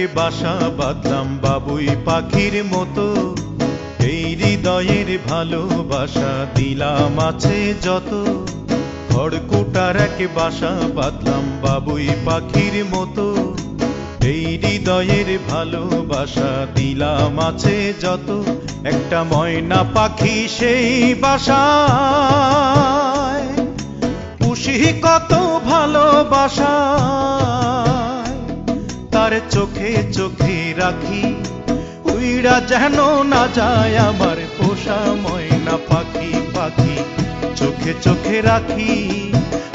এক বাসা বাঁধলাম বাবুই পাখির মতো, এই হৃদয়ের ভালোবাসা দিলাম আছে যত। খড়কুটার এক বাসা বাঁধলাম বাবুই পাখির মতো, এই হৃদয়ের ভালোবাসা দিলাম আছে যত। একটা ময়না পাখি সেই বাসায়, পুষি কত ভালোবাসা, তার চোখে চোখে রাখি, উইড়া যেন না যায় আমার পোষা ময়না পাখি। পাখি চোখে চোখে রাখি,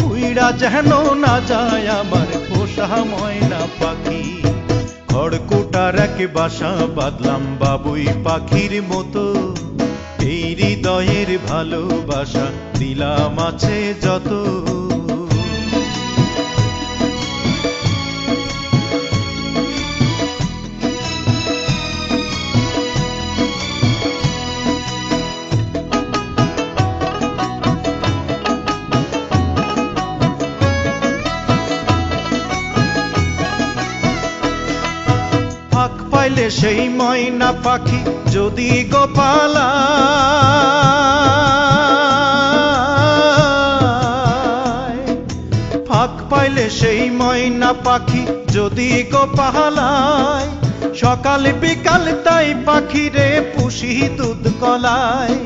উইড়া যেন না যায় আমার পোষা ময়না পাখি। খড়কুটার এক বাসা বাঁধলাম বাবুই পাখির মতো, এই হৃদয়ের ভালোবাসা দিলাম আছে যত। পাইলে সেই ময়না পাখি যদি গোপালা, ফাঁক পাইলে সেই ময়না পাখি যদি গোপালায়, সকাল বিকাল তাই পাখিরে পুষি দুধ কলায়।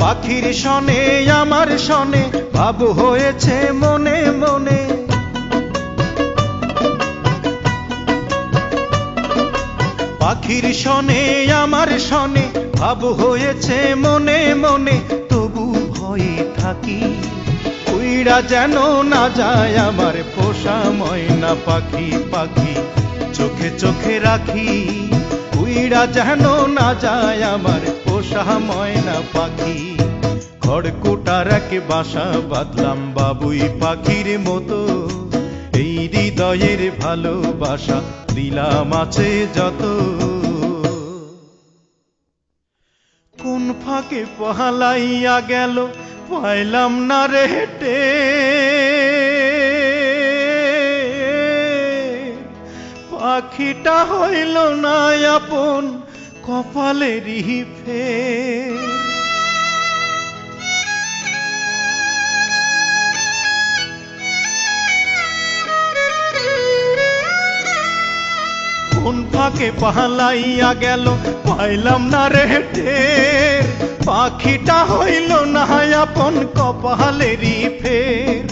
পাখির শনে আমার শনে ভাব হয়েছে মনে মনে, পাখির শনে আমার শনে ভাব হয়েছে মনে মনে। তবু ভয়ে থাকি, উইড়া যেন না যায় আমার পোষা ময়না পাখি। পাখি চোখে চোখে রাখি, উইড়া যেন না যায় আমার পোষা ময়না পাখি। খড়কুটার এক বাসা বাঁধলাম বাবুই পাখির মতো, এই হৃদয়ের ভালোবাসা দিলাম আছে যত। কোন ফাঁকে পালাইয়া গেল পাইলাম না রে হেঁটে, পাখিটা হইল না আপন কপালেরই ফের। কোন ফাঁকে পালাইয়া গেল পাইলাম না রে টের, পাখিটা হইল না আপন কপালেরই ফের।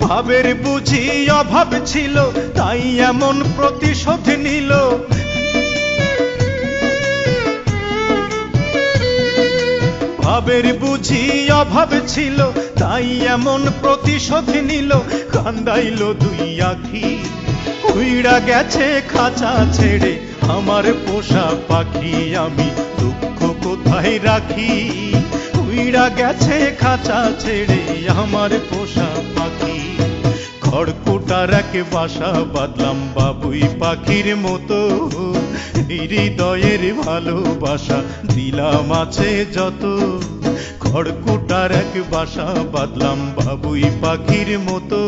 ভাবের বুঝি অভাব ছিল তাই এমন প্রতিশোধ নিল, ভাবের বুঝি অভাব ছিল তাই এমন প্রতিশোধ নিল। কান্দাইল দুই আখি, উইড়া গেছে খাঁচা ছেড়ে আমার পোষা পাখি। আমি দুঃখ কোথায় রাখি, উইড়া গেছে খাঁচা ছেড়ে আমার পোষা পাখি। খড়কুটার এক বাসা বাঁধলাম বাবুই পাখির মতো, হৃদয়ের ভালোবাসা দিলাম আছে যত। খড়কুটার এক বাসা বাঁধলাম বাবুই পাখির মতো,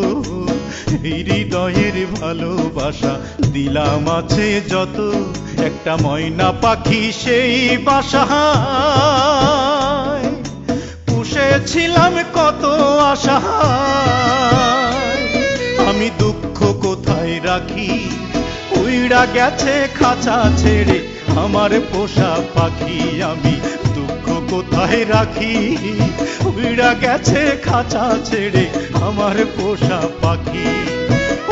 হৃদয়ের ভালোবাসা দিলাম আছে যত। একটা ময়না পাখি সেই বাসায়, পুষেছিলাম কত আশা, আমি দুঃখ কোথায় রাখি, উইড়া গেছে খাঁচা ছেড়ে আমার পোষা পাখি। আমি দুঃখ কোথায় রাখি, উইড়া গেছে খাঁচা ছেড়ে আমার পোষা পাখি।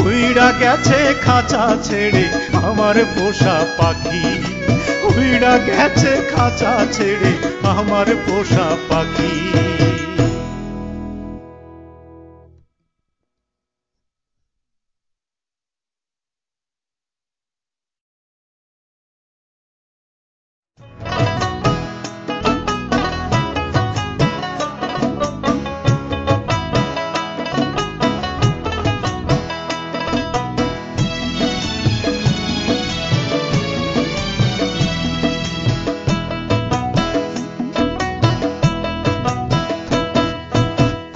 উইড়া গেছে খাঁচা ছেড়ে আমার পোষা পাখি, উইড়া গেছে খাঁচা ছেড়ে আমার পোষা পাখি।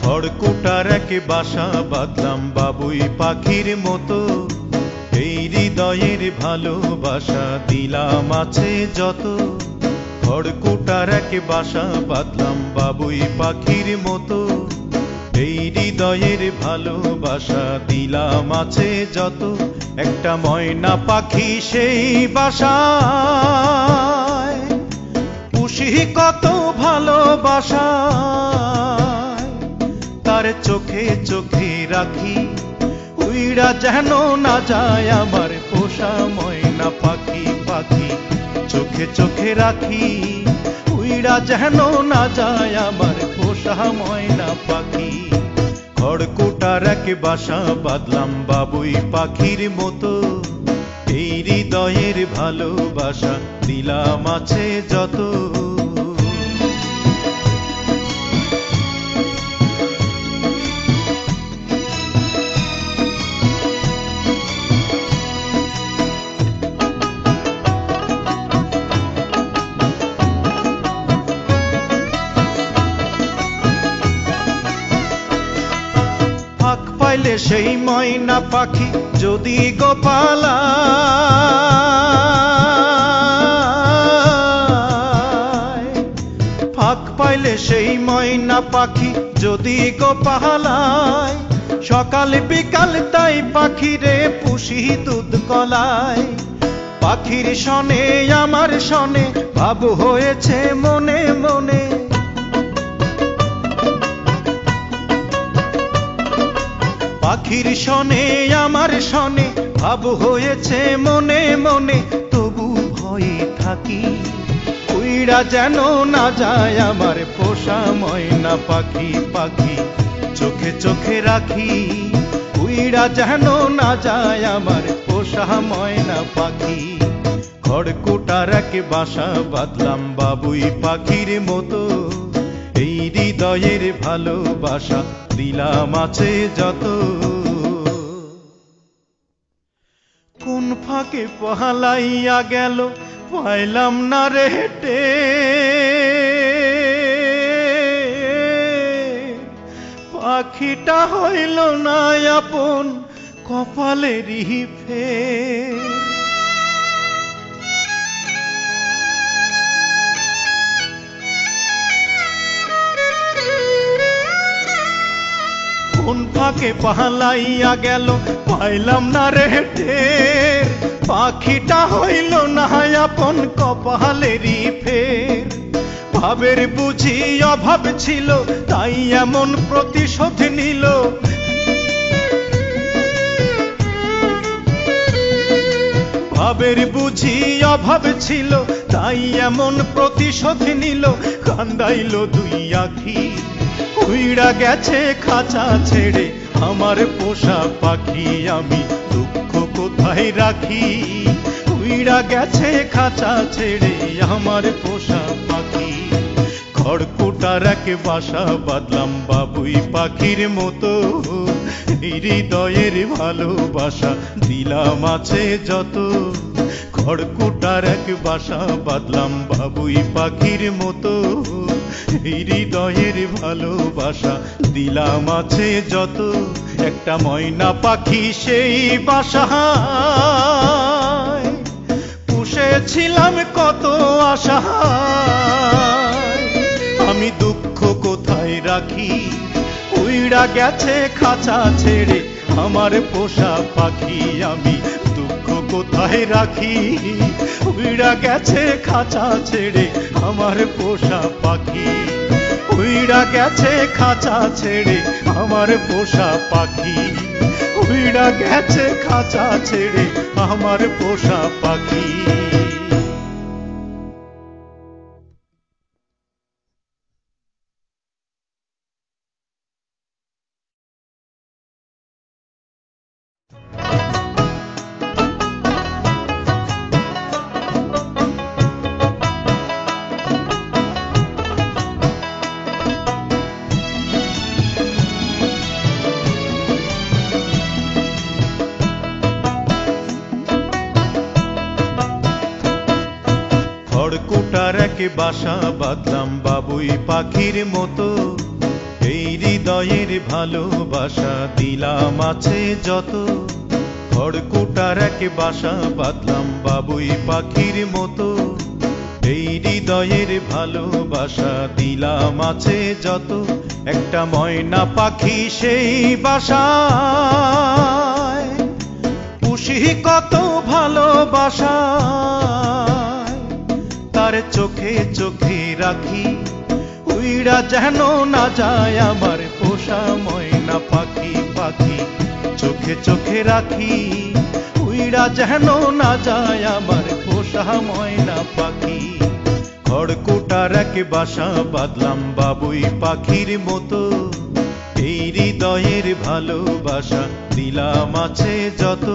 খড়কুটার এক বাসা বাঁধলাম বাবুই পাখির মতো, এই হৃদয়ের ভালোবাসা দিলাম আছে যত, খড়কুটার এক বাসা বাঁধলাম বাবুই পাখির মতো। এই হৃদয়ের ভালোবাসা দিলাম আছে যত, একটা ময়না পাখি সেই বাসায় পুষি কত ভালোবাসা, তার চোখে চোখে রাখি উইড়া যেন না যায় আমার পোষা ময়না পাখি। পাখি চোখে চোখে রাখি উইড়া যেন না যায় আমার পোষা ময়না পাখি। খড়কুটার এক বাসা বাঁধলাম বাবুই পাখির মতো, এই হৃদয়ের ভালোবাসা দিলাম আছে যত। পাইলে সেই ময়না পাখি যদি গোপালা, ফাঁক পাইলে সেই ময়না পাখি যদি গোপালায়, সকাল বিকাল তাই পাখিরে পুষি দুধ কলায়। পাখির শনে আমার শনে ভাব হয়েছে মনে মনে, পাখির শনে আমার শনে ভাব হয়েছে মনে মনে। তবু ভয়ে থাকি উইড়া যেন না যায় আমার পোষা ময়না পাখি। পাখি চোখে চোখে রাখি উইড়া যেন না যায় আমার পোষা ময়না পাখি। খড়কুটার এক বাসা বাঁধলাম বাবুই পাখির মতো, এই হৃদয়ের ভালোবাসা দিলাম আছে যত। কোন ফাঁকে পালাইয়া গেল পাইলাম না রে হেঁটে, পাখিটা হইল না আপন কপালেরই ফের। কোন ফাঁকে পালাইয়া গেল পাইলাম না রে টের, পাখিটা হইল না আপন কপালেরই ফের। ভাবের বুঝি অভাব ছিল তাই এমন প্রতিশোধ নিল, ভাবের বুঝি অভাব ছিল তাই এমন প্রতিশোধ নিল। কান্দাইল দুই আখি উইড়া গেছে খাঁচা ছেড়ে আমার পোষা পাখি, আমি দুঃখ কোথায় রাখি। উইড়া গেছে খাঁচা ছেড়ে আমার পোষা পাখি। খড়কুটার এক বাসা বাঁধলাম বাবুই পাখির মতো, হৃদয়ের ভালোবাসা দিলাম আছে যত। খড়কুটার এক বাসা বাঁধলাম বাবুই পাখির মতো, হৃদয়ের ভালোবাসা দিলাম আছে যত। একটা ময়না পাখি সেই বাসায় পুষেছিলাম কত আশা, আমি দুঃখ কোথায় রাখি। উইড়া গেছে খাঁচা ছেড়ে আমার পোষা পাখি, আমি দুঃখ কোথায় রাখি। উইড়া গেছে খাঁচা ছেড়ে আমার পোষা পাখি, উইড়া গেছে খাঁচা ছেড়ে আমার পোষা পাখি, উইড়া গেছে খাঁচা ছেড়ে আমার পোষা পাখি। খড়কুটার এক বাসা বাঁধলাম বাবুই পাখির মতো, এই হৃদয়ের ভালোবাসা দিলাম আছে যত। খড়কুটার এক বাসা বাঁধলাম বাবুই পাখির মতো। এই হৃদয়ের ভালোবাসা দিলাম আছে যত, একটা ময়না পাখি সেই বাসায় পুষি কত ভালোবাসা। তার চোখে চোখে রাখি, উইড়া যেন না যায় আমার পোষা ময়না পাখি। পাখি চোখে চোখে রাখি, উইড়া যেন না যায় আমার পোষা ময়না পাখি। খড়কুটার এক বাসা বাঁধলাম বাবুই পাখির মতো। এই হৃদয়ের ভালোবাসা দিলাম আছে যত।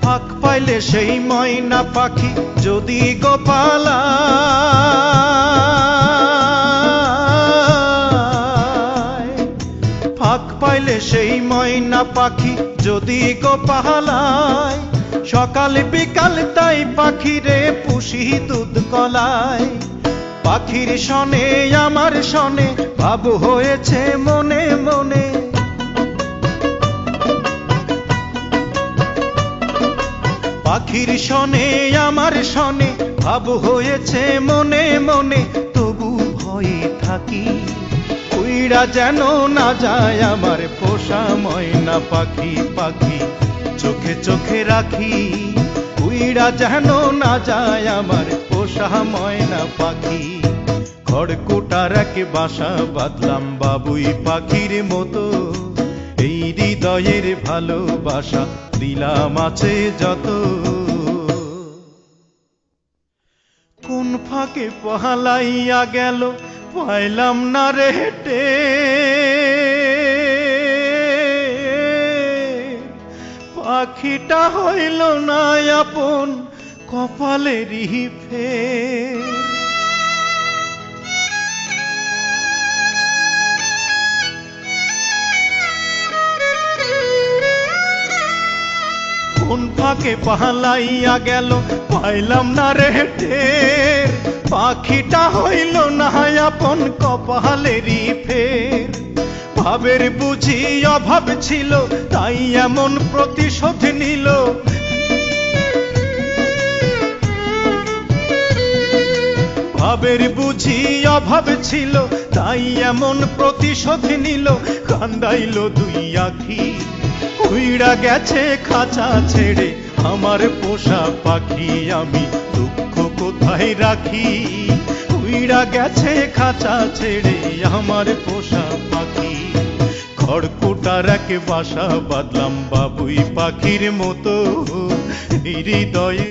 ফাঁক পাইলে সেই ময়না পাখি যদি গোপালায়, ফাঁক পাইলে সেই ময়না পাখি যদি গোপালায়, সকাল বিকাল তাই পাখিরে পুষি দুধ কলায়। পাখির শনে আমার শনে ভাব হয়েছে মনে মনে, পাখির শনে আমার শনে ভাব হয়েছে মনে মনে। তবু ভয়ে থাকি, উইড়া যেন না যায় আমার পোষা ময়না পাখি। পাখি চোখে চোখে রাখি, উইড়া যেন না যায় আমার পোষা ময়না পাখি। খড়কুটার এক বাসা বাঁধলাম বাবুই পাখির মতো। এই হৃদয়ের ভালোবাসা দিলাম আছে যত। কোন ফাঁকে পহালাইয়া গেল পাইলাম না রে হেটে, পাখিটা হইল না আপন কপালেরই ফের। কোন ফাঁকে পালাইয়া গেল পাইলাম না রে টের, পাখিটা হইল না আপন কপালেরই ফের। ভাবের বুঝি অভাব ছিল তাই এমন প্রতিশোধ নিল, ভাবের বুঝি অভাব ছিল তাই এমন প্রতিশোধ নিল। কান্দাইল দুই আখি, উইড়া গেছে খাঁচা ছেড়ে আমার পোষা পাখি। আমি দুঃখ কোথায় রাখি, উইড়া গেছে খাঁচা ছেড়ে আমার পোষা পাখি। খড়কুটার এক বাসা বাঁধলাম বাবুই পাখির মতো। হৃদয়ে